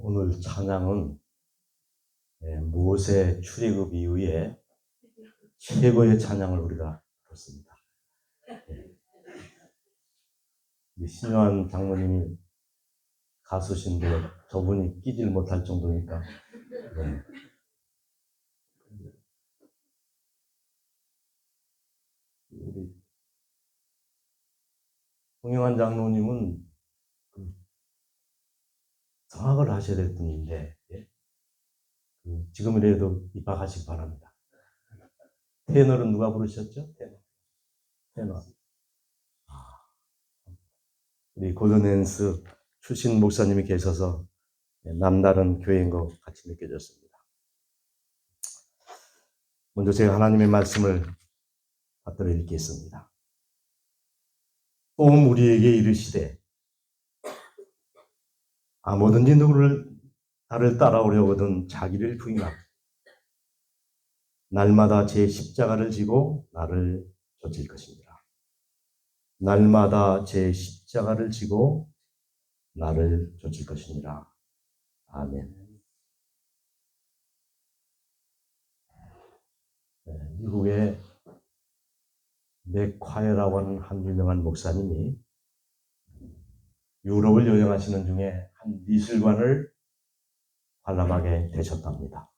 오늘 찬양은 모세 출애굽 이후에 최고의 찬양을 우리가 들었습니다. 신요한 장로님이 가수신데 저분이 끼질 못할 정도니까 우리 홍영환 장로님은 성악을 하셔야 될 분인데 지금이라도 입학하시기 바랍니다. 테너는 누가 부르셨죠? 테너. 우리 골든앤스 출신 목사님이 계셔서 남다른 교회인 것 같이 느껴졌습니다. 먼저 제가 하나님의 말씀을 받들어 읽겠습니다. 또 우리에게 이르시되 아무든지 나를 따라오려거든 자기를 부인하고 날마다 제 십자가를 지고 나를 쫓을 것입니다. 날마다 제 십자가를 지고 나를 쫓을 것이니라. 아멘. 미국의 맥콰이어라고 하는 한 유명한 목사님이 유럽을 여행하시는 중에 한 미술관을 관람하게 되셨답니다.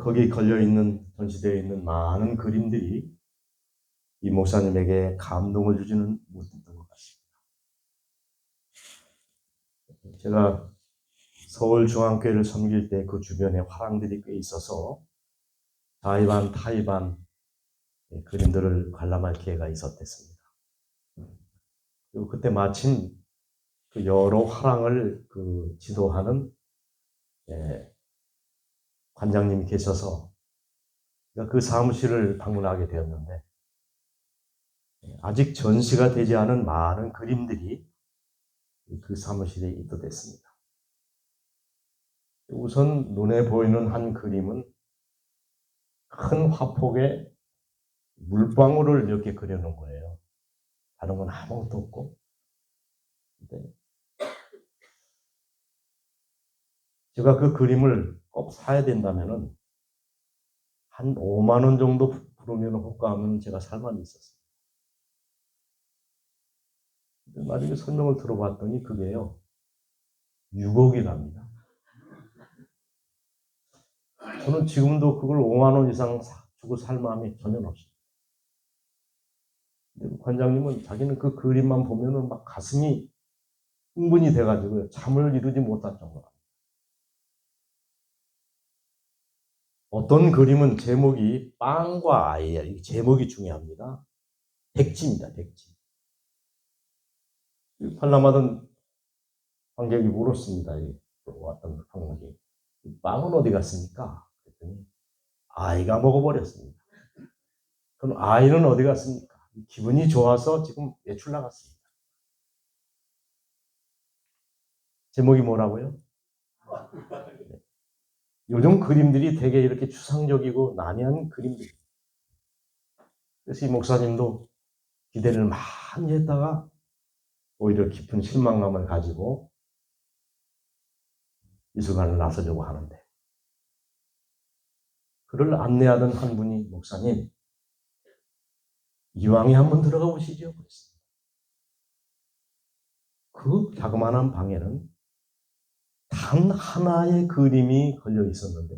거기 전시되어 있는 많은 그림들이 이 목사님에게 감동을 주지는 못했던 것 같습니다. 제가 서울중앙교회를 섬길 때 그 주변에 화랑들이 꽤 있어서 좌이반 타이반 그림들을 관람할 기회가 있었댔습니다. 그리고 그때 마침 그 여러 화랑을 지도하는 관장님이 계셔서 그 사무실을 방문하게 되었는데 아직 전시가 되지 않은 많은 그림들이 그 사무실에 입도됐습니다. 우선 눈에 보이는 한 그림은 큰 화폭에 물방울을 이렇게 그려놓은 거예요. 다른 건 아무것도 없고. 제가 그 그림을 꼭 사야 된다면은 한 5만 원 정도 부르면 호가하면 제가 살 만이 있었어요. 나중에 설명을 들어봤더니 그게요 6억이랍니다. 저는 지금도 그걸 5만 원 이상 주고 살 마음이 전혀 없습니다. 근데 관장님은 자기는 그 그림만 보면은 막 가슴이 흥분이 돼가지고 잠을 이루지 못할 정도라. 어떤 그림은 제목이 빵과 아이예요. 이 제목이 중요합니다. 백지입니다. 백지. 관람하던 관객이 물었습니다. 왔던 관객이 빵은 어디 갔습니까? 그랬더니 아이가 먹어버렸습니다. 그럼 아이는 어디 갔습니까? 기분이 좋아서 지금 외출 나갔습니다. 제목이 뭐라고요? 요즘 그림들이 되게 이렇게 추상적이고 난해한 그림들. 그래서 이 목사님도 기대를 많이 했다가 오히려 깊은 실망감을 가지고 미술관을 나서려고 하는데 그를 안내하던 한 분이 목사님 이왕에 한번 들어가 보시죠. 그랬습니다. 그 자그마한 방에는 단 하나의 그림이 걸려 있었는데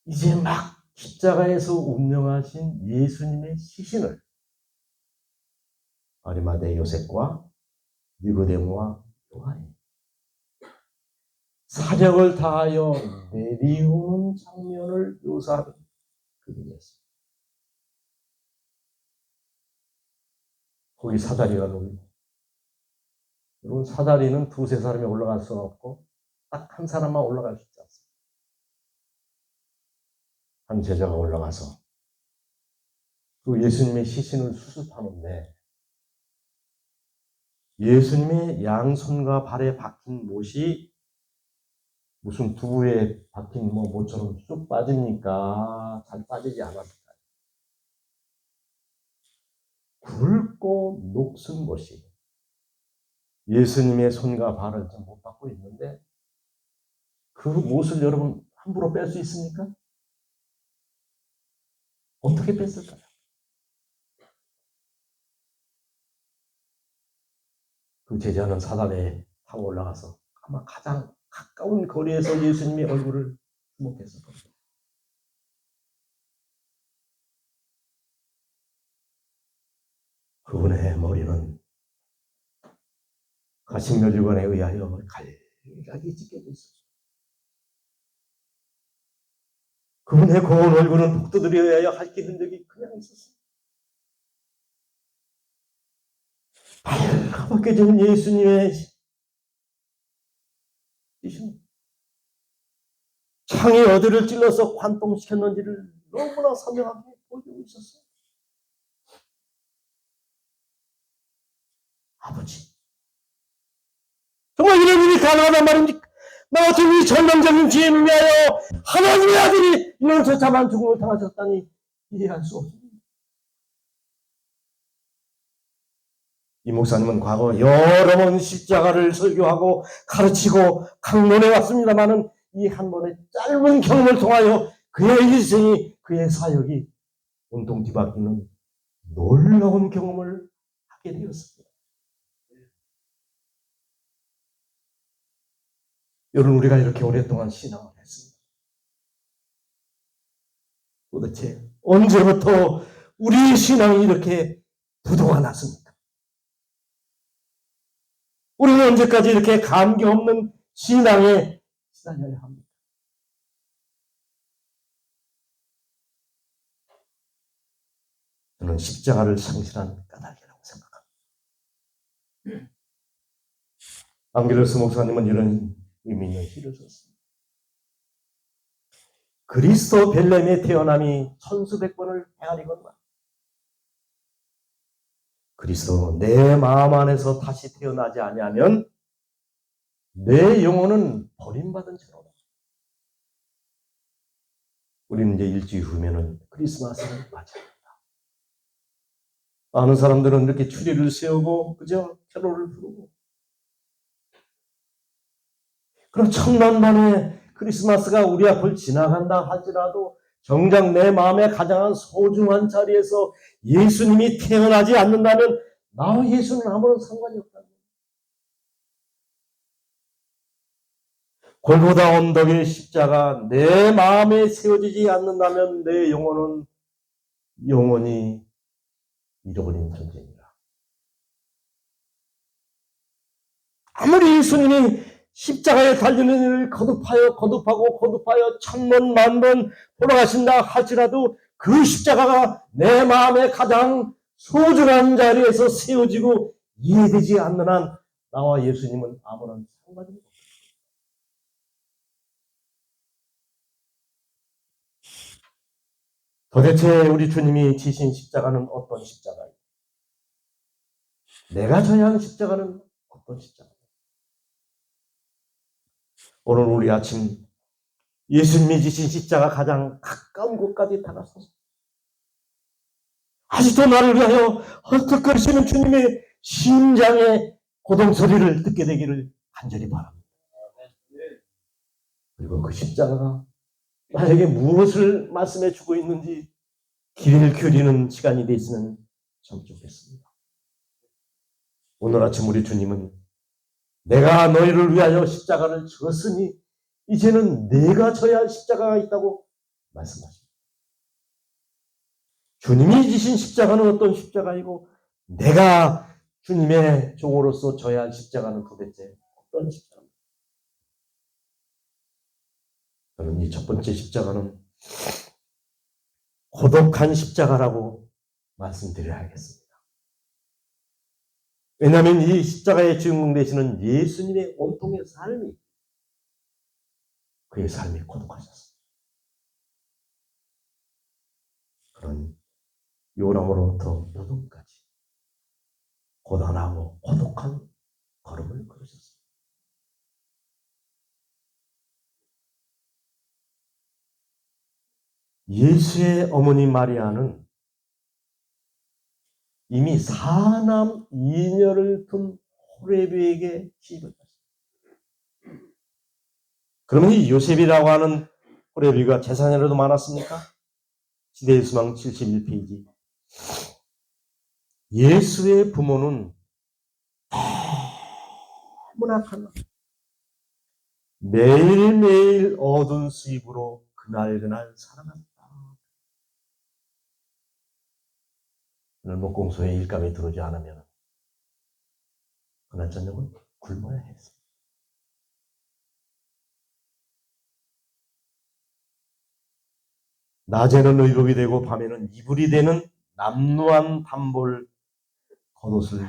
이제 막 십자가에서 운명하신 예수님의 시신을 아리마대 요셉과 니고데모와 요한이 사력을 다하여 내리오는 장면을 묘사하는 그림이었습니다. 거기 사다리가 놓이고 여러분 사다리는 두세 사람이 올라갈 수는 없고 딱 한 사람만 올라갈 수 있지 않습니까? 한 제자가 올라가서 그 예수님의 시신을 수습하는데 예수님의 양손과 발에 박힌 못이 무슨 두부에 박힌 못처럼 쑥 빠집니까? 잘 빠지지 않았습니다. 굵고 녹슨 것이 예수님의 손과 발을 좀 못 받고 있는데 그 못을 여러분 함부로 뺄 수 있습니까? 어떻게 뺐을까요? 그 제자는 사다리에 타고 올라가서 아마 가장 가까운 거리에서 예수님의 얼굴을 주목했을 겁니다. 그분의 머리는 가식묘주관에 의하여 갈각이 찢겨져 있었죠. 그분의 고운 얼굴은 독도들에 의하여 핥긴 흔적이 그냥 있었어요. 빨갛게 진 예수님의 창이 어디를 찔러서 관통시켰는지를 너무나 선명하게 보여주고 있었어요. 아버지, 정말 이런 일이 가능하단 말입니까? 나 같은 이 절망적인 죄인을 위하여 하나님의 아들이 이런 처참한 죽음을 당하셨다니 이해할 수 없습니다. 이 목사님은 과거 여러 번 십자가를 설교하고 가르치고 강론해 왔습니다마는 이 한 번의 짧은 경험을 통하여 그의 일생이, 그의 사역이 온통 뒤바뀌는 놀라운 경험을 하게 되었습니다. 여러분, 우리가 이렇게 오랫동안 신앙을 했습니다. 도대체 언제부터 우리의 신앙이 이렇게 부도가 났습니까? 우리는 언제까지 이렇게 감기 없는 신앙에 시달려야 합니까? 저는 십자가를 상실한 까닭이라고 생각합니다. 안겔로스 목사님은 이런 의미 있는 시를 썼습니다. 그리스도 벨렘에 태어남이 천수백 번을 헤아리건만 그리스도 내 마음 안에서 다시 태어나지 아니하면 내 영혼은 버림받은 채로다. 우리는 이제 일주일 후면은 크리스마스를 맞이합니다. 많은 사람들은 이렇게 추리를 세우고 그저 캐롤을 부르고, 그럼 천만만의 크리스마스가 우리 앞을 지나간다 할지라도 정작 내 마음에 가장 소중한 자리에서 예수님이 태어나지 않는다면 나와 예수는 아무런 상관이 없다. 골고다 언덕의 십자가 내 마음에 세워지지 않는다면 내 영혼은 영원히 잃어버린 존재입니다. 아무리 예수님이 십자가에 달리는 일을 거듭하고 천번 만번 돌아가신다 할지라도 그 십자가가 내 마음의 가장 소중한 자리에서 세워지고 이해되지 않는 한 나와 예수님은 아무런 상관이 없습니다. 도대체 우리 주님이 지신 십자가는 어떤 십자가입니까? 내가 져야 하는 십자가는 어떤 십자가입니까? 오늘 우리 아침 예수님이 지신 십자가 가장 가까운 곳까지 다가서서 아직도 나를 위하여 헐떡거리시는 주님의 심장의 고동 소리를 듣게 되기를 간절히 바랍니다. 그리고 그 십자가가 나에게 무엇을 말씀해 주고 있는지 길을 그리는 시간이 되었으면 참 좋겠습니다. 오늘 아침 우리 주님은 내가 너희를 위하여 십자가를 졌으니 이제는 내가 져야 할 십자가가 있다고 말씀하십니다. 주님이 지신 십자가는 어떤 십자가이고 내가 주님의 종으로서 져야 할 십자가는 도대체 어떤 십자가입니까? 저는 이 첫 번째 십자가는 고독한 십자가라고 말씀드려야겠습니다. 왜냐하면 이 십자가의 주인공 되시는 예수님의 온통의 삶이, 그의 삶이 고독하셨습니다. 그런 요람으로부터 무덤까지 고단하고 고독한 걸음을 걸으셨습니다. 예수의 어머니 마리아는 이미 4남 2녀를 둔 호레비에게 시집을 갔습니다. 그러면 이 요셉이라고 하는 호레비가 재산이라도 많았습니까? 시대의 수망 71페이지. 예수의 부모는 너무나 가난합니다. 매일매일 얻은 수입으로 그날 살아갑니다. 오늘 목공소에 일감이 들어오지 않으면 그날 저녁은 굶어야 했습니다. 낮에는 의복이 되고 밤에는 이불이 되는 남루한 단볼 겉옷을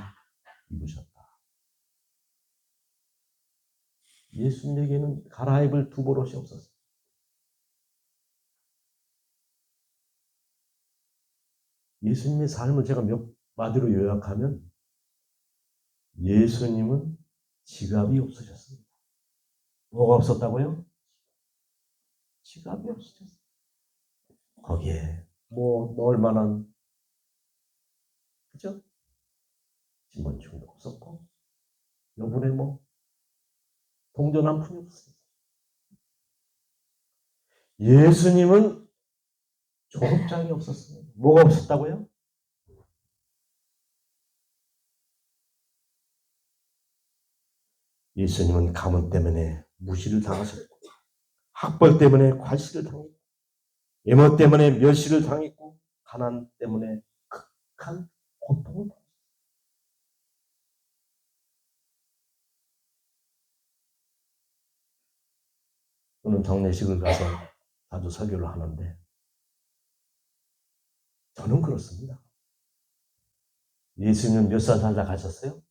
입으셨다. 예수님에게는 갈아입을 두 벌옷이 없었어요. 예수님의 삶을 제가 몇 마디로 요약하면 예수님은 지갑이 없으셨습니다. 뭐가 없었다고요? 지갑이 없으셨어요. 거기에 뭐 넣을 만한, 그죠? 신분증도 없었고 여분에 뭐 동전 한 푼이 없어요. 예수님은 졸업장이 없었어요. 뭐가 없었다고요? 예수님은 가문 때문에 무시를 당하셨고, 학벌 때문에 과시를 당했고, 외모 때문에 멸시를 당했고, 가난 때문에 극한 고통을 당했어요. 저는 장례식을 가서 자주 설교를 하는데 저는 그렇습니다. 예수님은 몇 살 살다 가셨어요?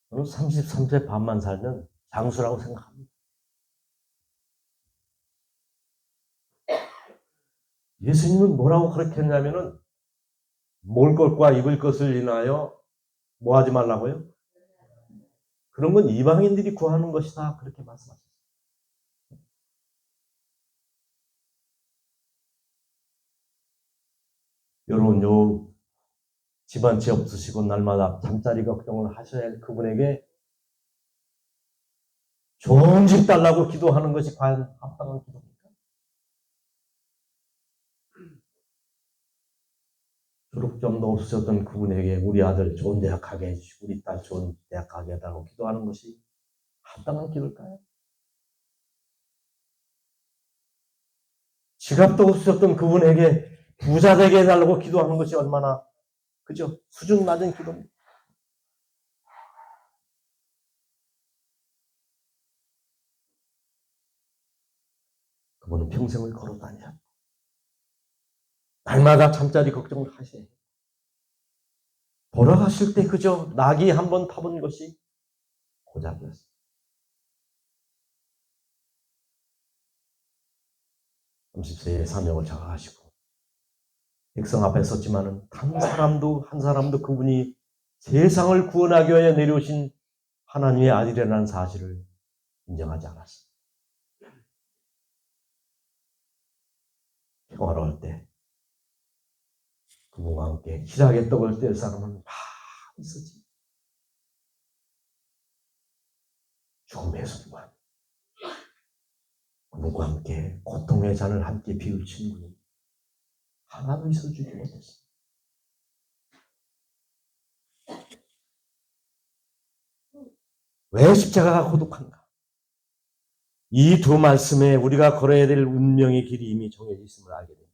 저는 33세 반만 살면 장수라고 생각합니다. 예수님은 뭐라고 그렇게 했냐면은 먹을 것과 입을 것을 인하여 뭐 하지 말라고요? 그런 건 이방인들이 구하는 것이다. 그렇게 말씀하셨어요. 여러분, 집안채 없으시고 날마다 잠자리 걱정을 하셔야 할 그분에게 좋은 집 달라고 기도하는 것이 과연 합당한 기도입니까? 졸업점도 없으셨던 그분에게 우리 아들 좋은 대학 가게 해주시고 우리 딸 좋은 대학 가게 해달라고 기도하는 것이 합당한 기도일까요? 지갑도 없으셨던 그분에게 부자 되게 해달라고 기도하는 것이 얼마나, 그죠? 수준 낮은 기도입니다. 그분은 평생을 걸어 다니셨고 날마다 잠자리 걱정을 하셔야 해요. 돌아가실 때 그저 낙이 한번 타본 것이 고작이었어요. 30세에 사명을 장악하시고 백성 앞에 섰지만은 한 사람도 그분이 세상을 구원하기 위해 내려오신 하나님의 아들이라는 사실을 인정하지 않았어요. 평화로울 때 그분과 함께 희락의 떡을 뗄 사람은 막 있었지. 죽음의 순간 그분과 함께 고통의 잔을 함께 비울 친구는 하나도 있어주지 못했어요. 왜 십자가가 고독한가? 이 두 말씀에 우리가 걸어야 될 운명의 길이 이미 정해져 있음을 알게 됩니다.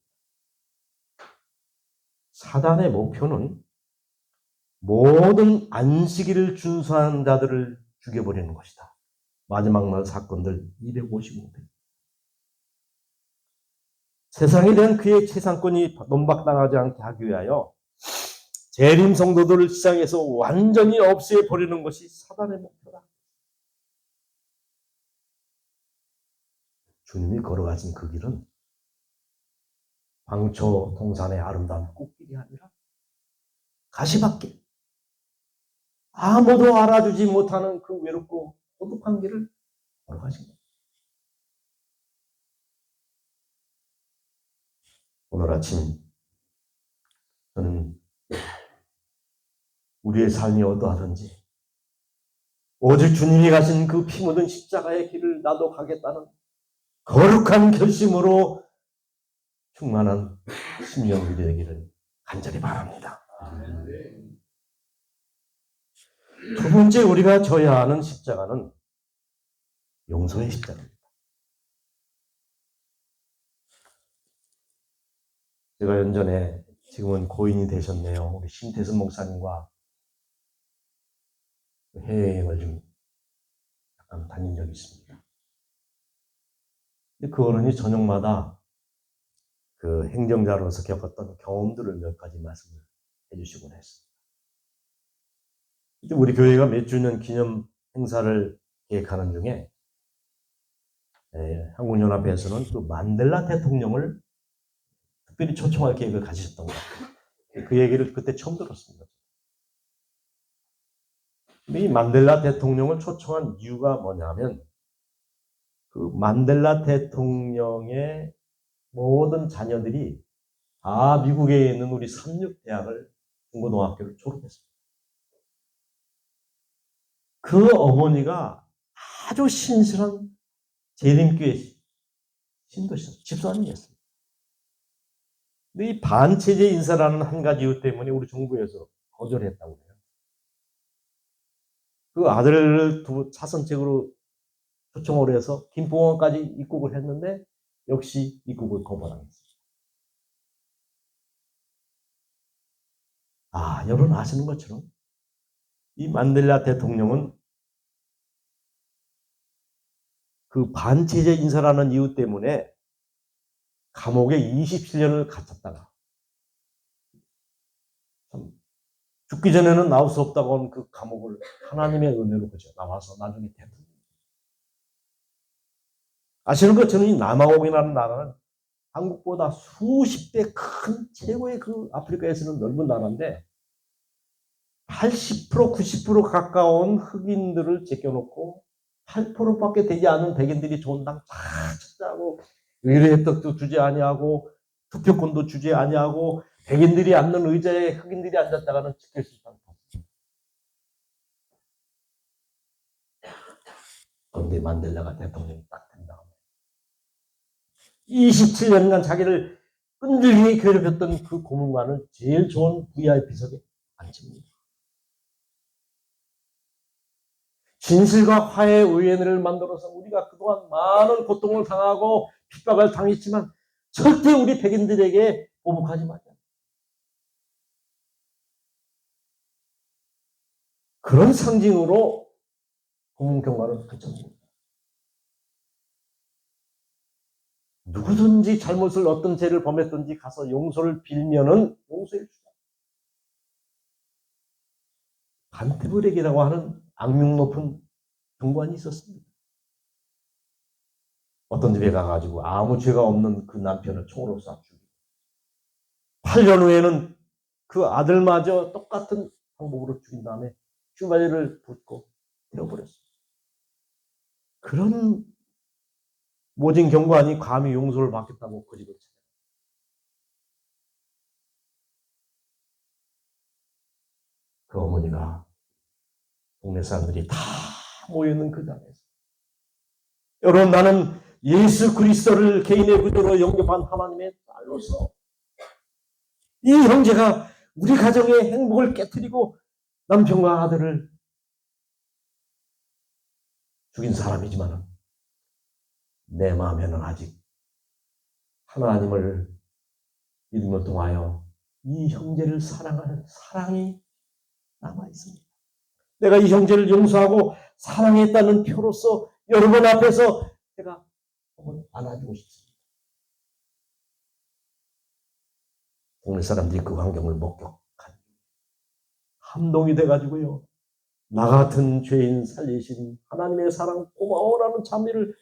사단의 목표는 모든 안식일을 준수한 자들을 죽여버리는 것이다. 마지막 날 사건들 255회. 세상에 대한 그의 재산권이 논박당하지 않게 하기 위하여 재림 성도들을 시장에서 완전히 없애버리는 것이 사단의 목표다. 주님이 걸어가신 그 길은 방초 동산의 아름다운 꽃길이 아니라 가시밭길, 아무도 알아주지 못하는 그 외롭고 고독한 길을 걸어가신 겁니다. 오늘 아침 저는 우리의 삶이 어떠하든지 오직 주님이 가신 그 피 묻은 십자가의 길을 나도 가겠다는 거룩한 결심으로 충만한 심령이 되기를 간절히 바랍니다. 두 번째 우리가 져야 하는 십자가는 용서의 십자가입니다. 제가 연전에 지금은 고인이 되셨네요. 우리 심태순 목사님과 해외여행을 좀 약간 다닌 적이 있습니다. 그 어른이 저녁마다 그 행정자로서 겪었던 경험들을 몇 가지 말씀을 해주시곤 했습니다. 우리 교회가 몇 주년 기념 행사를 계획하는 중에 한국연합회에서는 그 만델라 대통령을 특별히 초청할 계획을 가지셨던 것 같아요. 그 얘기를 그때 처음 들었습니다. 근데 이 만델라 대통령을 초청한 이유가 뭐냐면 그 만델라 대통령의 모든 자녀들이 다 미국에 있는 우리 삼육대학을 중고등학교를 졸업했습니다. 그 어머니가 아주 신실한 재림교회 신도셨어요. 집사님이었습니다. 근데 이 반체제 인사라는 한 가지 이유 때문에 우리 정부에서 거절했다고 해요. 그 아들을 차선책으로 초청을 해서 김포공항까지 입국을 했는데 역시 입국을 거부당했습니다. 여러분 아시는 것처럼 이 만델라 대통령은 그 반체제 인사라는 이유 때문에 감옥에 27년을 갇혔다가 죽기 전에는 나올 수 없다고 하는 그 감옥을 하나님의 은혜로 그저 나와서 나중에 대통령. 아시는 것처럼 이 남아공이라는 나라는 한국보다 수십 배 큰 최고의 그 아프리카에서는 넓은 나라인데 80% 90% 가까운 흑인들을 제껴놓고 8%밖에 되지 않은 백인들이 좋은 당 다 찾아하고 의료 혜택도 주지 아니하고 투표권도 주지 아니하고 백인들이 앉는 의자에 흑인들이 앉았다가는 지킬 수 있다는 거. 그런데 만델라가 대통령이 딱 된다. 27년간 자기를 끈질기게 괴롭혔던 그 고문관을 제일 좋은 VIP석에 앉힙니다. 진실과 화해의 의회를 만들어서 우리가 그동안 많은 고통을 당하고 핍박을 당했지만 절대 우리 백인들에게 보복하지 말자. 그런 상징으로 고문경관을 붙였습니다. 누구든지 잘못을 어떤 죄를 범했든지 가서 용서를 빌면은 용서해 주자. 반태불액이라고 하는 악명 높은 경관이 있었습니다. 어떤 집에 가가지고 아무 죄가 없는 그 남편을 총으로 쏴 죽이고 8년 후에는 그 아들마저 똑같은 방법으로 죽인 다음에 휘발유를 붓고 태워버렸어요. 그런 모진 경관이 감히 용서를 받겠다고 그 집을 찾아요. 그 어머니가 동네 사람들이 다 모여있는 그 자리에서 여러분 나는 예수 그리스도를 개인의 구조로 영접한 하나님의 딸로서 이 형제가 우리 가정의 행복을 깨뜨리고 남편과 아들을 죽인 사람이지만 내 마음에는 아직 하나님을 믿음을 통하여 이 형제를 사랑하는 사랑이 남아있습니다. 내가 이 형제를 용서하고 사랑했다는 표로서 여러분 앞에서 제가 한번 안아주고 싶습니다. 동네 사람들이 그 환경을 목격한 감동이 돼가지고요. 나 같은 죄인 살리신 하나님의 사랑 고마워라는 찬미를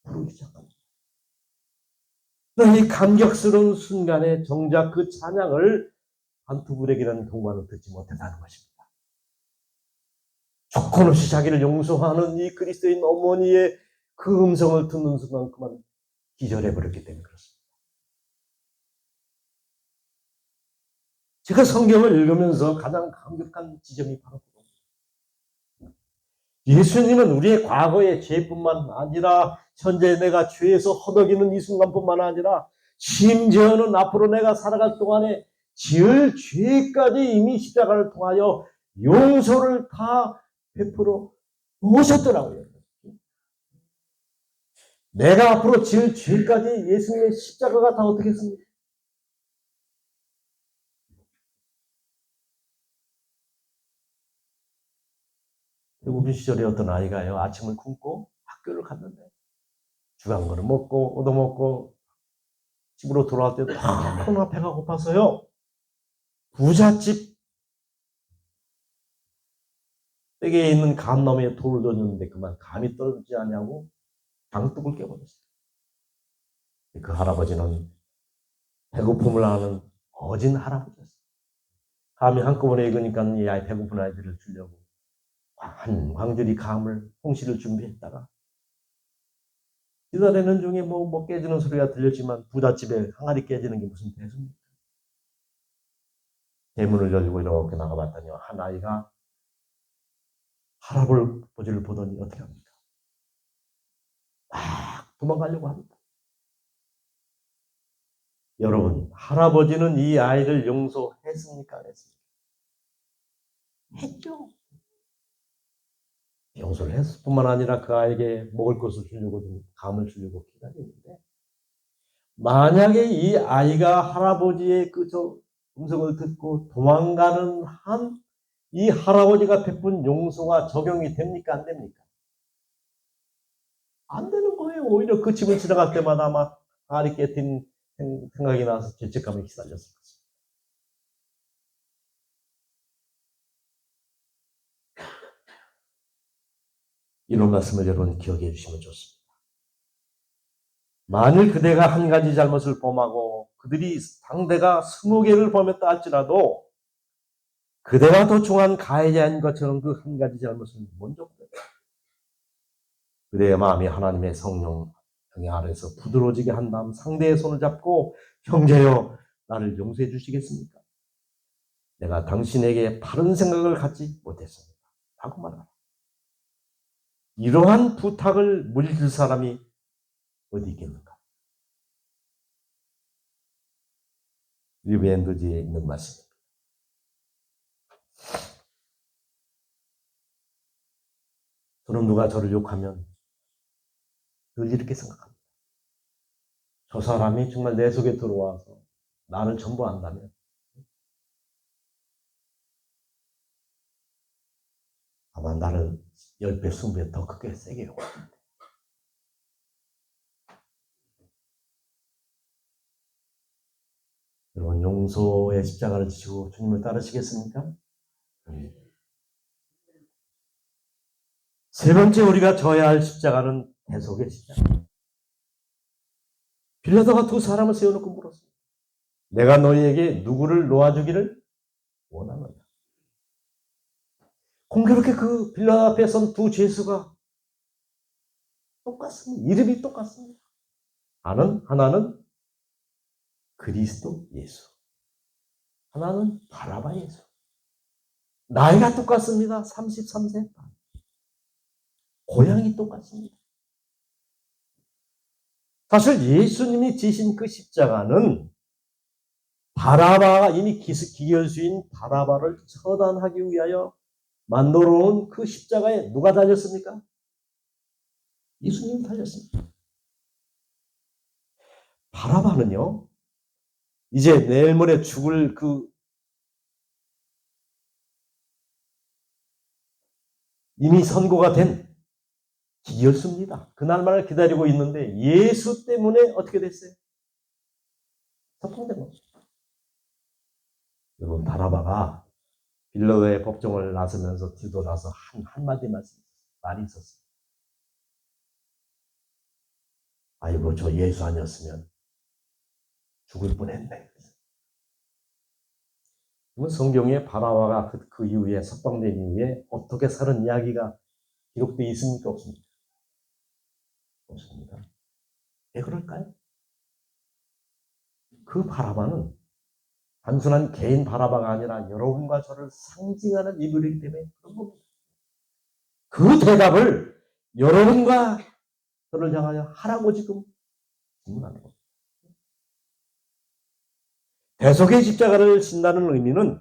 부르기 시작합니다. 이 감격스러운 순간에 정작 그 찬양을 반투불액이라는 경관을 듣지 못했다는 것입니다. 조건 없이 자기를 용서하는 이 그리스도인 어머니의 그 음성을 듣는 순간 그만 기절해버렸기 때문에 그렇습니다. 제가 성경을 읽으면서 가장 감격한 지점이 바로 그겁니다. 예수님은 우리의 과거의 죄뿐만 아니라 현재 내가 죄에서 허덕이는 이 순간뿐만 아니라 심지어는 앞으로 내가 살아갈 동안에 지을 죄까지 이미 십자가를 통하여 용서를 다 베풀어 오셨더라고요. 내가 앞으로 지을 죄까지 예수님의 십자가가 다 어떻게 했습니까? 대부분 시절에 어떤 아이가요, 아침을 굶고 학교를 갔는데 주간거를 먹고 얻어먹고 집으로 돌아올 때도 너무나 배가 고파서요, 부잣집 댁에 있는 감나무에 돌을 던졌는데 그만 감이 떨어지지 않냐고 장독을 깨버렸어요. 그 할아버지는 배고픔을 아는 어진 할아버지였어요. 감이 한꺼번에 익으니까 이 아이 배고픈 아이들을 주려고 한 광주리 감을 홍시를 준비했다가 기다리는 중에 뭐 깨지는 소리가 들렸지만 부잣집에 항아리 깨지는 게 무슨 대수입니까? 대문을 열고 이렇게 나가봤더니 한 아이가 할아버지를 보더니 어떻게 합니까? 막 도망가려고 합니다. 여러분, 할아버지는 이 아이를 용서했습니까? 안 했습니까? 했죠. 용서를 했을 뿐만 아니라 그 아이에게 먹을 것을 주려고 감을 주려고 기다리는데, 만약에 이 아이가 할아버지의 그 음성을 듣고 도망가는 한 이 할아버지가 베푼 용서가 적용이 됩니까? 안 됩니까? 안 되는 거예요. 오히려 그 집을 지나갈 때마다 막 알이 깨진 생각이 나서 죄책감에 시달렸을 것입니다. 이런 말씀을 여러분 기억해 주시면 좋습니다. 만일 그대가 한 가지 잘못을 범하고 그들이 상대가 20개를 범했다 할지라도 그대가 도청한 가해자인 것처럼 그 한 가지 잘못을 먼저 그대의 마음이 하나님의 성령 영향 아래서 부드러워지게 한 다음 상대의 손을 잡고 형제여 나를 용서해 주시겠습니까? 내가 당신에게 바른 생각을 갖지 못했습니다. 라고 말하라. 이러한 부탁을 물릴 사람이 어디 있겠는가? 리브엔드지에 있는 말씀입니다. 저는 누가 저를 욕하면 늘 이렇게 생각합니다. 저 사람이 정말 내 속에 들어와서 나를 전부 안다면 아마 나를 10배, 20배 더 크게 세게 욕할 텐데. 여러분, 용서의 십자가를 지시고 주님을 따르시겠습니까? 세 번째 우리가 져야 할 십자가는 대속의 십자가. 빌라도가 두 사람을 세워놓고 물었습니다. 내가 너희에게 누구를 놓아주기를 원하느냐? 공교롭게 그 빌라도 앞에 선 두 죄수가 똑같습니다. 이름이 똑같습니다. 하나는 그리스도 예수, 하나는 바라바 예수. 나이가 똑같습니다. 33세. 고향이 똑같습니다. 사실 예수님이 지신 그 십자가는 바라바가 이미 기결수인 바라바를 처단하기 위하여 만들어 온 그 십자가에 누가 달렸습니까? 예수님이 달렸습니다. 바라바는요, 이제 내일 모레 죽을 그 이미 선고가 된 기결수입니다. 그날만을 기다리고 있는데 예수 때문에 어떻게 됐어요? 소통된 겁니다. 여러분, 바라바가 빌라도의 법정을 나서면서 뒤돌아서 한마디 말이 있었어요. 아이고, 저 예수 아니었으면 죽을 뻔했네. 성경에 바라바가 그 이후에 석방된 이후에 어떻게 사는 이야기가 기록되어 있습니까? 없습니까? 없습니다. 왜 그럴까요? 그 바라바는 단순한 개인 바라바가 아니라 여러분과 저를 상징하는 이불이기 때문에 그런 겁니다. 그 대답을 여러분과 저를 향하여 하라고 지금 질문하는 겁니다. 대속의 십자가를 신다는 의미는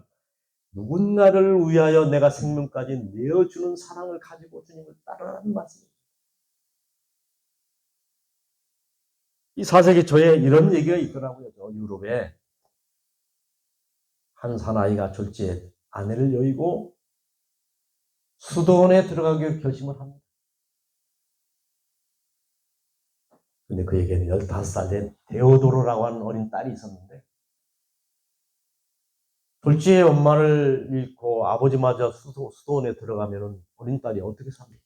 누군가를 위하여 내가 생명까지 내어주는 사랑을 가지고 주님을 따르라는 말씀입니다. 이 4세기 초에 이런 얘기가 있더라고요. 유럽에 한 사나이가 졸지에 아내를 여의고 수도원에 들어가기로 결심을 합니다. 근데 그에게는 15살 된 데오도로라고 하는 어린 딸이 있었는데 졸지에 엄마를 잃고 아버지마저 수도원에 들어가면 어린 딸이 어떻게 삽니까?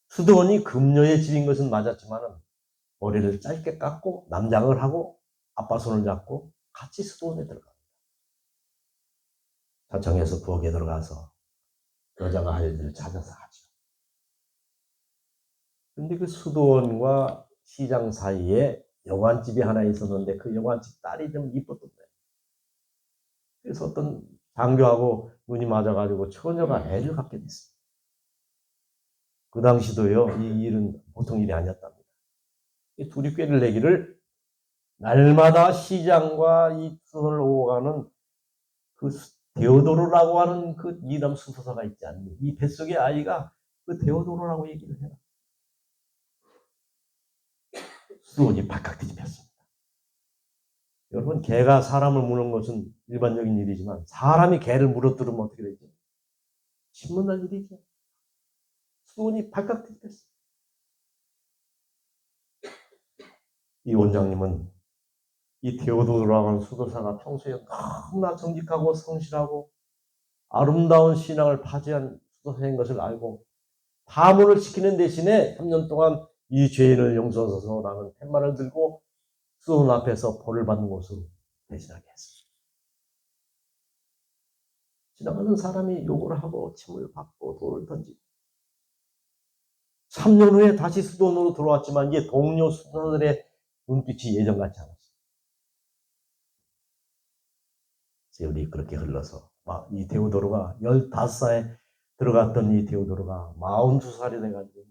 수도원이 금녀의 집인 것은 맞았지만 머리를 짧게 깎고 남장을 하고 아빠 손을 잡고 같이 수도원에 들어갑니다. 자청해서 부엌에 들어가서 여자가 할 일을 찾아서 하죠. 근데 그 수도원과 시장 사이에 여관집이 하나 있었는데 그 여관집 딸이 좀 이뻤던 거예요. 그래서 어떤 장교하고 눈이 맞아가지고 처녀가 애를 갖게 됐어요. 그 당시도요, 이 일은 보통 일이 아니었답니다. 이 둘이 꾀를 내기를 날마다 시장과 이 수도원을 오고 가는 그 데오도로라고 하는 그 이남 수도사가 있지 않니? 이 뱃속의 아이가 그 데오도로라고 얘기를 해요. 수도원이 발칵 뒤집혔습니다. 여러분, 개가 사람을 무는 것은 일반적인 일이지만 사람이 개를 물어뜯으면 어떻게 되죠? 신문날 일이죠. 수도원이 발칵 뒤집혔어요. 이 원장님은 이 데오도로라고 하는 수도사가 평소에 너무나 정직하고 성실하고 아름다운 신앙을 파지한 수도사인 것을 알고 파문을 시키는 대신에 3년 동안 이 죄인을 용서하소서라는 팻말을 들고 수도원 앞에서 벌을 받는 것으로 대신하게 했습니다. 지나가는 사람이 욕을 하고 침을 받고 돌을 던지고 3년 후에 다시 수도원으로 돌아왔지만 이제 동료 수도원들의 눈빛이 예전 같지 않았어요. 세월이 그렇게 흘러서 이 데오도로가 15살에 들어갔던 이 데오도로가 42살이 돼가지고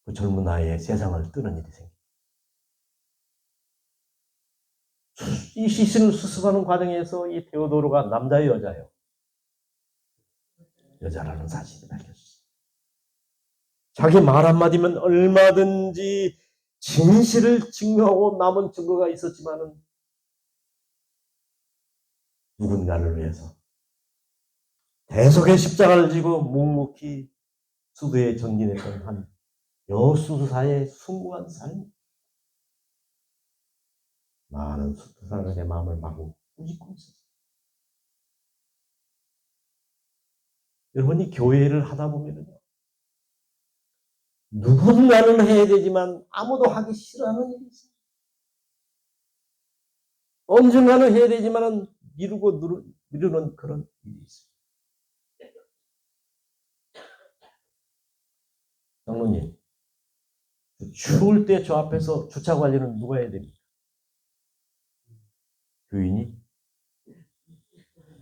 그 젊은 나이에 세상을 뜨는 일이 생깁니다. 이 시신을 수습하는 과정에서 이 데오도로가 남자예요, 여자예요? 여자라는 사실이 밝혀졌어요. 자기 말 한마디면 얼마든지 진실을 증명하고 남은 증거가 있었지만은 누군가를 위해서 대속의 십자가를 지고 묵묵히 수도에 전진했던 한 여수사의 숭고한 삶. 많은 수도사들의 마음을 마구 꾸짖고 있었어요. 여러분이 교회를 하다 보면요, 누군가는 해야 되지만 아무도 하기 싫어하는 일이 있어요. 언젠가는 해야 되지만 미루는 그런 일이 있어요. 장로님, 추울 때 저 앞에서 주차 관리는 누가 해야 됩니까? 교인이?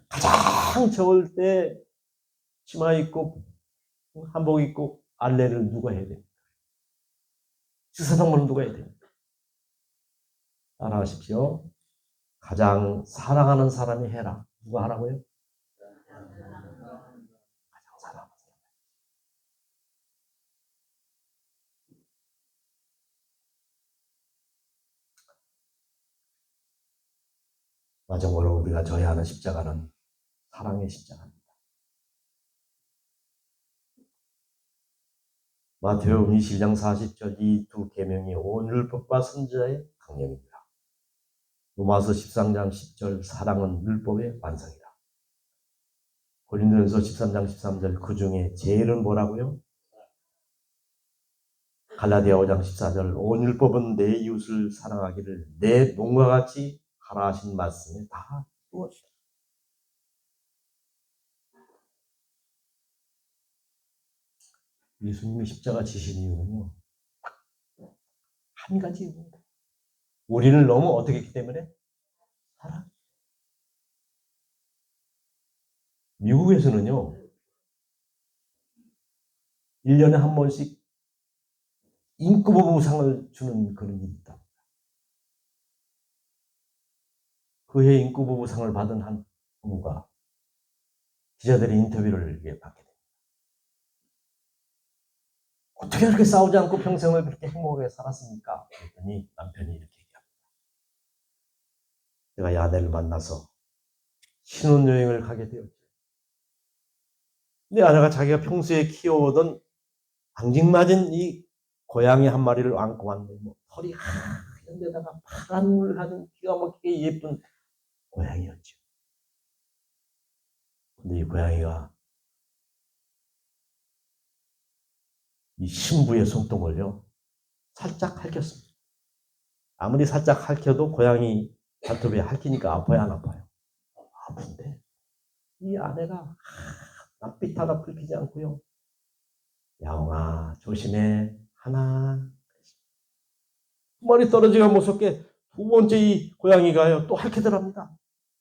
가장 더울 때 치마 입고 한복 입고 알레를 누가 해야 됩니까? 주차장문은 누가 해야 됩니까? 따라하십시오. 가장 사랑하는 사람이 해라. 누가 하라고요? 가장 사랑하는 사람. 마지막으로 우리가 져야 하는 십자가는 사랑의 십자가입니다. 마태복음 21장 40절 이 두 계명이 온 율법과 선지자의 강령입니다. 로마서 13장 10절 사랑은 율법의 완성이다. 고린도전서 13장 13절 그 중에 제일은 뭐라고요? 갈라디아 5장 14절 온 율법은 내 이웃을 사랑하기를 내 몸과 같이 하라 하신 말씀에 다 이루어지다. 예수님이 십자가 지신 이유는요, 한 가지 이유입니다. 우리를 너무 어떻게 했기 때문에? 사랑. 미국에서는요, 1년에 한 번씩 인구보부상을 주는 그런 일이 있다. 그해 인구보부상을 받은 한 부부가 기자들의 인터뷰를 받게 됩니다. 어떻게 그렇게 싸우지 않고 평생을 그렇게 행복하게 살았습니까? 그랬더니 남편이 이렇게 얘기합니다. 제가 이 아내를 만나서 신혼여행을 가게 되었죠. 근데 아내가 자기가 평소에 키워오던 앙증맞은 이 고양이 한 마리를 안고 왔는데 뭐 털이 하얀 데다가 파란 눈을 가진 기가 막히게 예쁜 고양이였죠. 근데 이 고양이가 이 신부의 손등을요 살짝 핥혔습니다. 아무리 살짝 핥혀도 고양이 발톱에 핥히니까 아파요, 안 아파요? 아픈데 이 아내가 낯빛 하나 붉히지 않고요. 야옹아 조심해 하나. 두 마리 떨어지가 무섭게 두 번째 이 고양이가요 또 핥히더랍니다.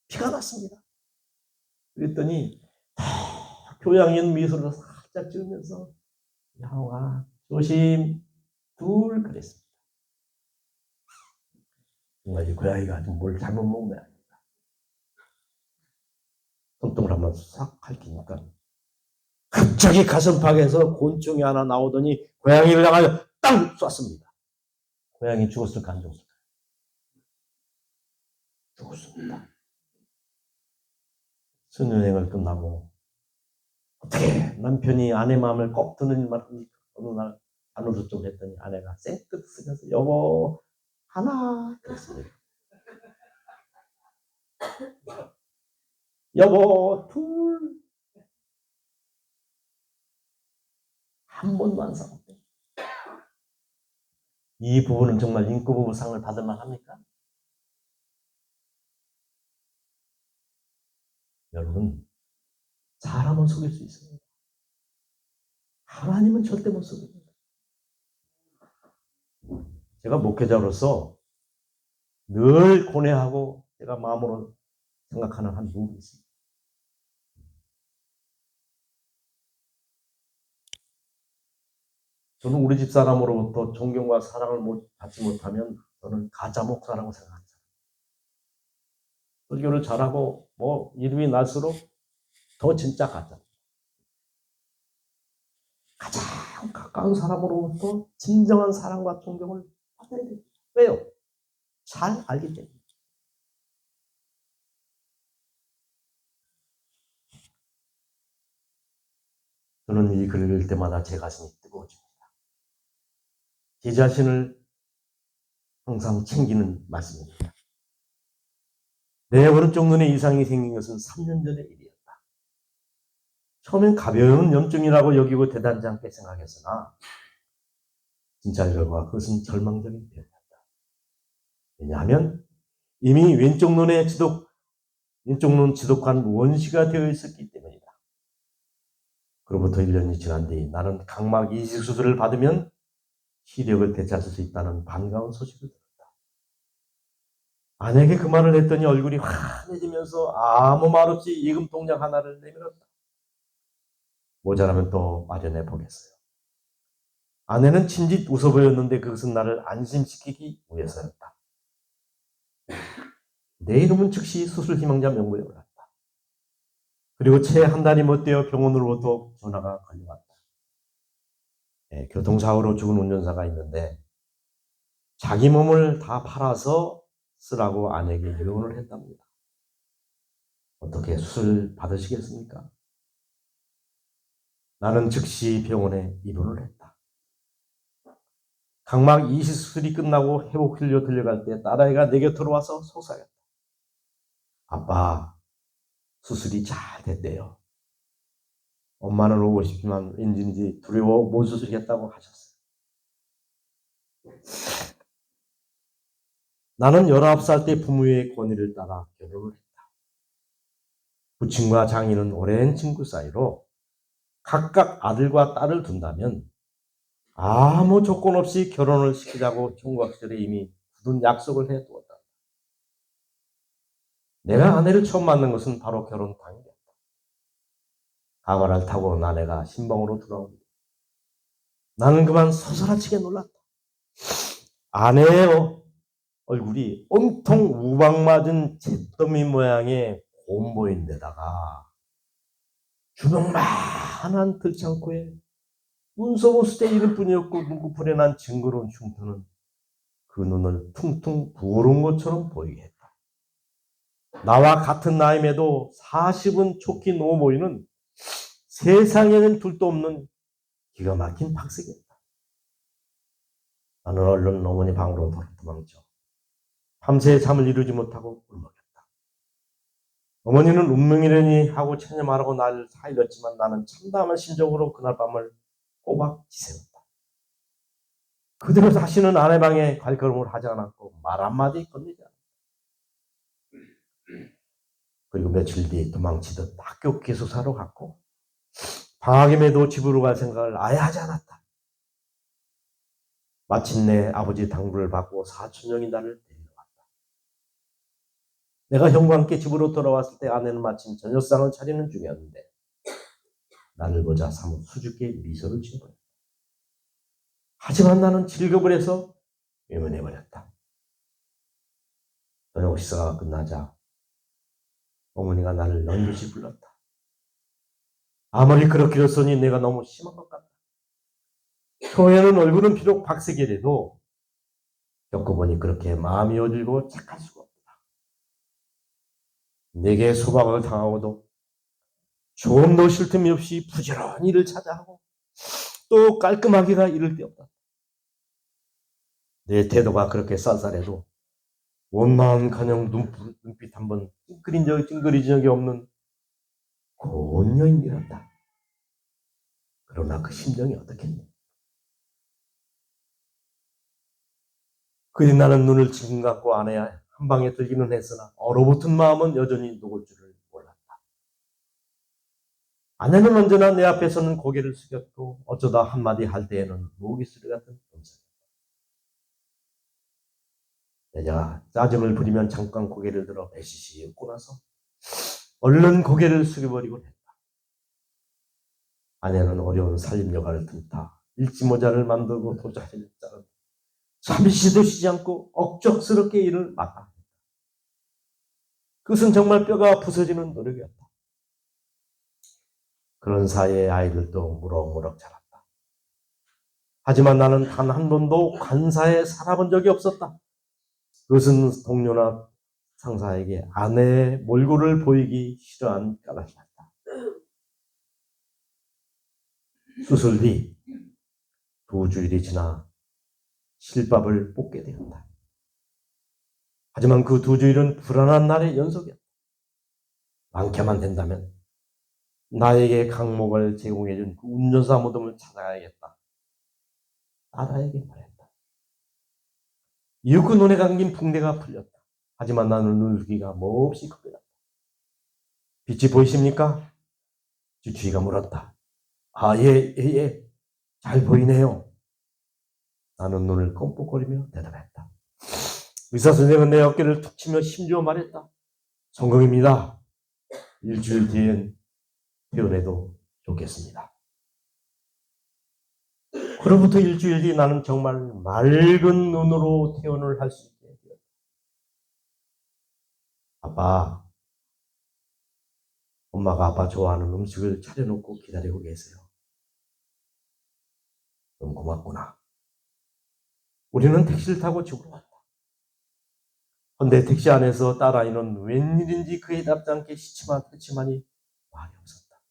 피가 났습니다. 그랬더니 교양인 미소를 살짝 지으면서 야옹아 조심 둘 그랬습니다. 정말 이 고양이가 뭘 잘못 먹으면 아닙니다. 손등을 한번 싹 핥히니까 갑자기 가슴팍에서 곤충이 하나 나오더니 고양이를 향하여 땅 쐈습니다. 고양이 죽었을까 안 죽었을까? 죽었습니다. 신혼여행을 끝나고 어떻게 남편이 아내 마음을 꼭 드는 말 합니까? 어느 날 안으로 좀 했더니 아내가 생뜻 쓰면서 여보 하나 그랬습니다. 여보 둘 한 번도 안 싸웠대. 이 부부는 정말 인구부부상을 받을 만합니까? 여러분 사람은 속일 수 있습니다. 하나님은 절대 못 속입니다. 제가 목회자로서 늘 고뇌하고 제가 마음으로 생각하는 한 부분이 있습니다. 저는 우리 집 사람으로부터 존경과 사랑을 받지 못하면 저는 가짜 목사라고 생각합니다. 설교를 잘하고 뭐 이름이 날수록 더 진짜 가짜. 가장 가까운 사람으로부터 진정한 사랑과 존경을 받아야 돼요. 왜요? 잘 알기 때문에. 저는 이 글을 읽을 때마다 제 가슴이 뜨거워집니다. 제 자신을 항상 챙기는 말씀입니다. 내 오른쪽 눈에 이상이 생긴 것은 3년 전의 일이었다. 처음엔 가벼운 염증이라고 여기고 대단하지 않게 생각했으나 진짜 결과 그것은 절망적인 병이었다. 왜냐하면 이미 왼쪽 눈 지독한 원시가 되어 있었기 때문이다. 그로부터 1년이 지난 뒤 나는 각막 이식 수술을 받으면 시력을 되찾을 수 있다는 반가운 소식을 들었다. 아내에게 그 말을 했더니 얼굴이 환해지면서 아무 말 없이 예금 통장 하나를 내밀었다. 모자라면 또 마련해 보겠어요. 아내는 친짓 웃어 보였는데 그것은 나를 안심시키기 위해서였다. 내 이름은 즉시 수술 희망자 명부에 올랐다. 그리고 채 한 달이 못 되어 병원으로부터 전화가 걸려왔다. 교통사고로 죽은 운전사가 있는데 자기 몸을 다 팔아서 쓰라고 아내에게 유언을 했답니다. 어떻게 수술 받으시겠습니까? 나는 즉시 병원에 입원을 했다. 각막 이식 수술이 끝나고 회복실로 들려갈 때 딸아이가 내 곁으로 와서 속삭였다. 아빠, 수술이 잘 됐대요. 엄마는 오고 싶지만 왠지 두려워 못 수술했다고 하셨어요. 나는 19살 때 부모의 권위를 따라 결혼을 했다. 부친과 장인은 오랜 친구 사이로 각각 아들과 딸을 둔다면 아무 조건 없이 결혼을 시키자고 총각 시절에 이미 굳은 약속을 해두었다. 내가 아내를 처음 만난 것은 바로 결혼 당일이었다. 가마를 타고 아내가 신방으로 들어옵니다. 나는 그만 소스라치게 놀랐다. 아내의 얼굴이 온통 우박맞은 잿더미 모양의 곰보인데다가 주먹만한 들창코에 눈썹없을 때 이럴 뿐이었고 눈꺼풀에 난 징그러운 흉터는 그 눈을 퉁퉁 부어놓은 것처럼 보이게 했다. 나와 같은 나이에도 40은 촉히 노어 보이는 세상에는 둘도 없는 기가 막힌 박색이었다. 나는 얼른 어머니 방으로 도망쳐 밤새 잠을 이루지 못하고 울먹였다. 어머니는 운명이라니 하고 체념하라고 나를 사일렀지만 나는 참담한 심정으로 그날 밤을 꼬박 지새웠다. 그대로 다시는 아내 방에 발걸음을 하지 않았고 말 한마디 건네지 않았다. 그리고 며칠 뒤에 도망치듯 학교 기숙사로 갔고 방학임에도 집으로 갈 생각을 아예 하지 않았다. 마침내 아버지 당부를 받고 사촌형이 나를 데리러 왔다. 내가 형과 함께 집으로 돌아왔을 때 아내는 마침 저녁상을 차리는 중이었는데 나를 보자 사뭇 수줍게 미소를 지어버렸다. 하지만 나는 질겁을 해서 외면해버렸다. 저녁 식사가 끝나자 어머니가 나를 넌듯이 불렀다. 아무리 그렇기로서니 내가 너무 심한 것 같다. 처에는 얼굴은 비록 박색이라도 겪어보니 그렇게 마음이 어질고 착할 수가 없다. 내게 소박을 당하고도 조금도 쉴 틈이 없이 부지런히 일을 찾아하고 또 깔끔하기가 이를 데 없다. 내 태도가 그렇게 쌀쌀해도 원만한가녕 눈빛 한번 찡그린 적이 없는 고운 여인이란다. 그러나 그 심정이 어떻겠니? 그리 나는 눈을 지금 감고 아내 한 방에 들기는 했으나 얼어붙은 마음은 여전히 녹을 줄을 몰랐다. 아내는 언제나 내 앞에서는 고개를 숙였고 어쩌다 한마디 할 때에는 모기소리 같은 음성이었다. 내가 짜증을 부리면 잠깐 고개를 들어 애시시 웃고 나서 얼른 고개를 숙여버리곤 했다. 아내는 어려운 살림 여가를 틈타 일지모자를 만들고 도자기를 자르고 잠시도 쉬지 않고 억적스럽게 일을 맡아. 그것은 정말 뼈가 부서지는 노력이었다. 그런 사이에 아이들도 무럭무럭 자랐다. 하지만 나는 단 한 번도 관사에 살아본 적이 없었다. 그것은 동료나 상사에게 아내의 몰골을 보이기 싫어한 까닭이었다. 수술 뒤 2주일이 지나 실밥을 뽑게 되었다. 하지만 그 2주일은 불안한 날의 연속이었다. 많게만 된다면 나에게 강목을 제공해준 그 운전사 무덤을 찾아가야겠다. 딸아에게 말했다. 이윽고 눈에 감긴 붕대가 풀렸다. 하지만 나는 눈길이 몹시 크게 났다. 빛이 보이십니까? 주치의가 물었다. 아, 예. 잘 보이네요. 나는 눈을 껌뻑거리며 대답했다. 의사 선생은 내 어깨를 툭 치며 힘주어 말했다. 성공입니다. 일주일 뒤엔 퇴원해도 좋겠습니다. 그로부터 일주일 뒤 나는 정말 맑은 눈으로 퇴원을 할 수 있게 되었다. 아빠, 엄마가 아빠 좋아하는 음식을 차려놓고 기다리고 계세요. 너무 고맙구나. 우리는 택시를 타고 집으로 왔다. 그런데 택시 안에서 딸아이는 웬일인지 그에 답지 않게 시치만이 말이 없었다.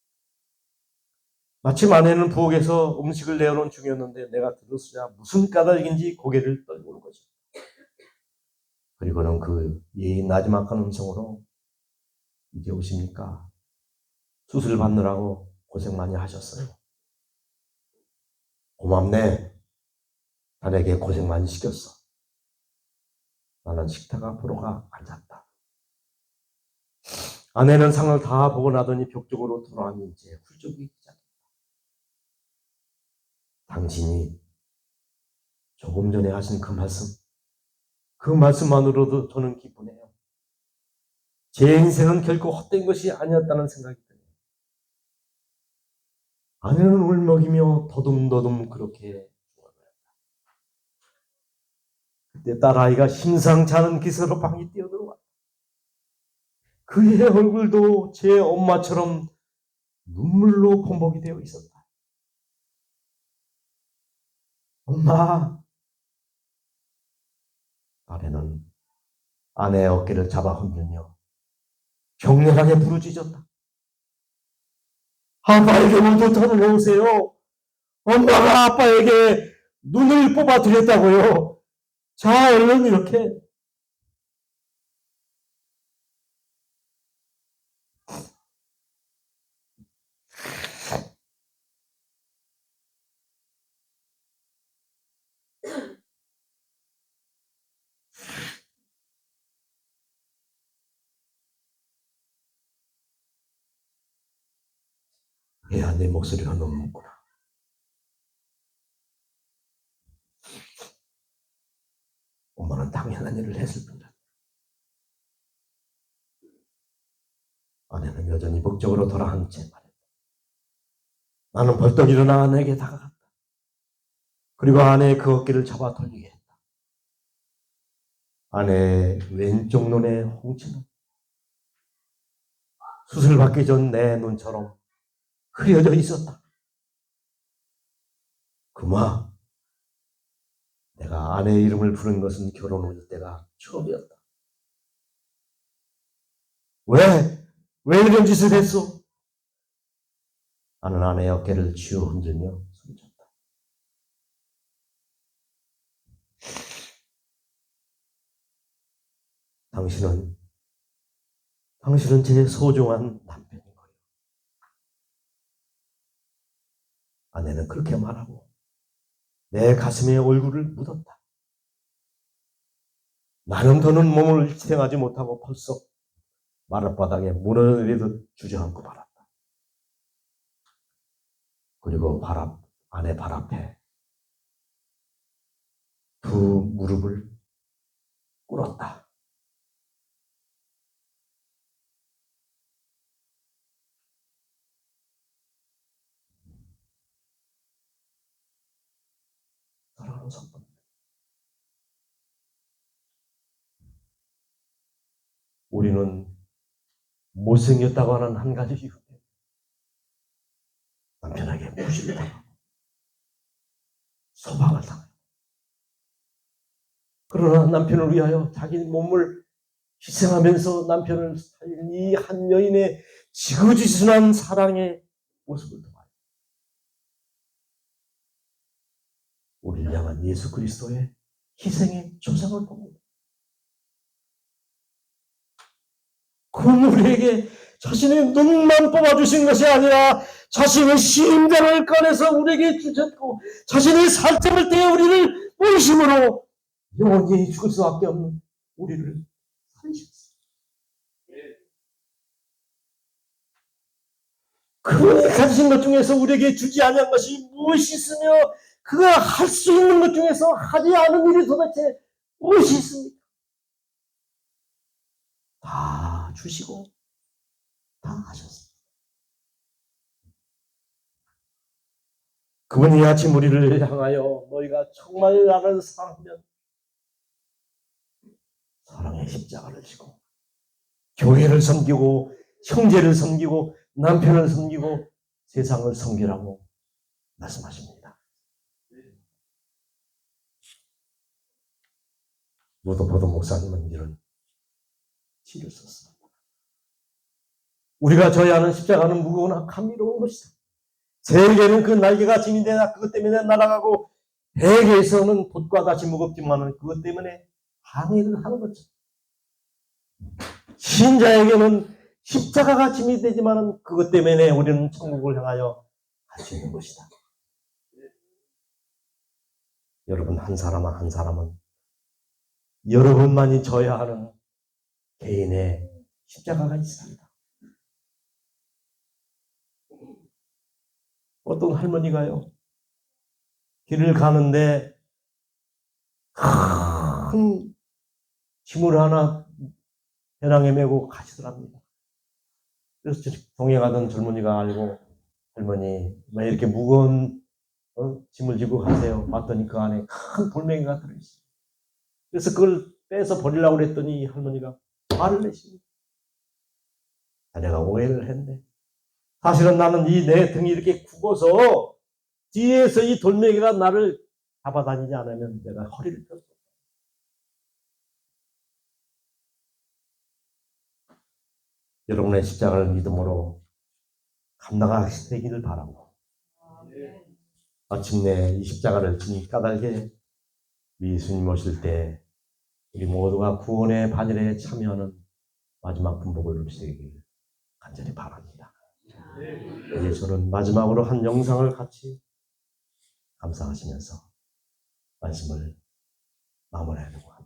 마침 아내는 부엌에서 음식을 내어놓은 중이었는데 내가 들었으랴 무슨 까닭인지 고개를 떨구는 거죠. 그리고는 그 예의 나지막한 음성으로 이제 오십니까? 수술 받느라고 고생 많이 하셨어요. 고맙네. 자네에게 고생 많이 시켰어. 나는 식탁 앞으로 가 앉았다. 아내는 상을 다 보고 나더니 벽 쪽으로 돌아앉은 채 훌쩍이기 시작했다. 당신이 조금 전에 하신 그 말씀 그 말씀만으로도 저는 기쁘네요. 제 인생은 결코 헛된 것이 아니었다는 생각이 드네요. 아내는 울먹이며 더듬더듬 그렇게 죽어가요. 그때 딸아이가 심상치 않은 기세로 방에 뛰어들어왔다. 그의 얼굴도 제 엄마처럼 눈물로 범벅이 되어 있었다. 엄마! 아내는 아내의 어깨를 잡아 흔들며 격렬하게 부르짖었다. 아빠에게 모두 터놓으세요. 엄마가 아빠에게 눈을 뽑아드렸다고요. 자, 얼른 이렇게. 야, 내 목소리가 너무 묻구나. 엄마는 당연한 일을 했을 뿐이다. 아내는 여전히 목적으로 돌아앉은 채 말했다. 나는 벌떡 일어나 아내에게 다가갔다. 그리고 아내의 그 어깨를 잡아 돌리게 했다. 아내의 왼쪽 눈의 홍채는 수술받기 전 내 눈처럼 흐려져 있었다. 그마, 내가 아내의 이름을 부른 것은 결혼 후 이때가 처음이었다. 왜 이런 짓을 했어? 나는 아내의 어깨를 쥐어 흔들며 소리쳤다. 당신은 제 소중한 남편인 거예요. 아내는 그렇게 말하고 내 가슴에 얼굴을 묻었다. 나는 더는 몸을 지탱하지 못하고 벌써 마룻바닥에 무너내리듯 주저앉고 말았다. 그리고 아내 발 앞에 두 무릎을 꿇었다. 사랑하는 성도, 우리는 못생겼다고 하는 한 가지 이유 때문에 남편에게 무시를 당하고 소박을 당하고, 그러나 남편을 위하여 자기 몸을 희생하면서 남편을 살린 이 한 여인의 지고지순한 사랑의 모습을 통하여 우리를 향한 예수 그리스도의 희생의 조상을 봅니다. 그건 우리에게 자신의 눈만 뽑아주신 것이 아니라 자신의 심장을 꺼내서 우리에게 주셨고, 자신의 살점을 떼어 우리를 본심으로 영원히 죽을 수밖에 없는 우리를 살리셨습니다. 그분이 가지신 것 중에서 우리에게 주지 않은 것이 무엇이 있으며, 그가 할 수 있는 것 중에서 하지 않은 일이 도대체 무엇이 있습니까? 다 주시고 다 하셨습니다. 그분이 아침 우리를 향하여 너희가 정말 나를 사랑하면 사랑의 십자가를 지고 교회를 섬기고 형제를 섬기고 남편을 섬기고 세상을 섬기라고 말씀하십니다. 로도포도 목사님은 이런 시를 썼습니다. 우리가 져야 하는 십자가는 무거우나 감미로운 것이다. 새에게는 그 날개가 짐이 되나 그것 때문에 날아가고, 배에게서는 돛과 같이 무겁지만은 그것 때문에 항해를 하는 거죠. 신자에게는 십자가가 짐이 되지만은 그것 때문에 우리는 천국을 향하여 갈 수 있는 것이다. 여러분, 한 사람 한 사람은 여러분만이 져야 하는 개인의 십자가가 있습니다. 어떤 할머니가요, 길을 가는데 큰 침을 하나 배낭에 메고 가시더랍니다. 그래서 동행하던 젊은이가 알고, 할머니 왜 이렇게 무거운 짐을 지고 가세요? 봤더니 그 안에 큰 돌멩이가 들어있어요. 그래서 그걸 빼서 버리려고 그랬더니 할머니가 화를 내십니다. 내가 오해를 했네. 사실은 나는 이 내 등이 이렇게 굽어서 뒤에서 이 돌멩이가 나를 잡아다니지 않으면 내가 허리를 폈어. 여러분의 십자가를 믿음으로 감당하시기를 바라고, 마침내 이 십자가를 지니 까닭에 예수님 오실 때 우리 모두가 구원의 반열에 참여하는 마지막 분복을 누리시길 간절히 바랍니다. 이제 저는 마지막으로 한 영상을 같이 감상하시면서 말씀을 마무리하려고 합니다.